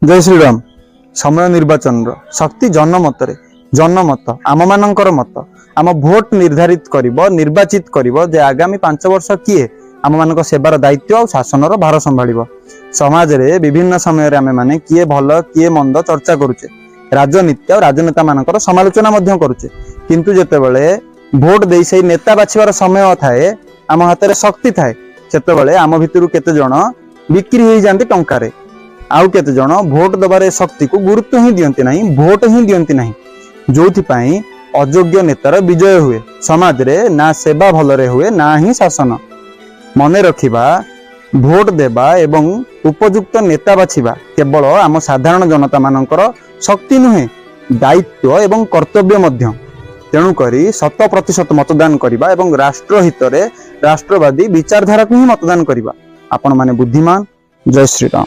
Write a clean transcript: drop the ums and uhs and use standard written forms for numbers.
जय श्रीराम। समय निर्वाचन शक्ति जनमत जनमत आम मानकर मत आम भोट निर्धारित करिबो निर्वाचित करिबो जे आगामी 5 वर्ष किए आम मानक सेवार दायित्व और शासन भार संभाळिबो। समाज रे विभिन्न समय रे आमे माने किए भल किए मंद चर्चा करूचे, राजनीति और राजनेता मानकर समालोचना मध्य करूचे, किंतु जेतेबेले भोट देई सेई नेता बाछिबार समय थाए आम हाथ रे शक्ति थाए सेतेबेले आम भितरु केते जण बिक्री होई जांती टंकारे, आउ केते जण भोट दबारे शक्ति को गुरुत्व ही दियंती नहीं, भोट ही दियंती नहीं, जोथिपाई अयोग्य नेतार विजय हुए। समाज रे ना सेवा भलरे हुए ना ही शासन। मने रखिबा भोट देबा एवं उपयुक्त नेता बाछिबा केवल आम साधारण जनता मानकर शक्ति नुहे, दायित्व एवं कर्तव्य मध्य। तेणु करी 100% मतदान करिबा एवं राष्ट्र हितरे राष्ट्रवादी विचारधारा को ही मतदान करिबा। आपण माने बुद्धिमान। जय श्रीराम।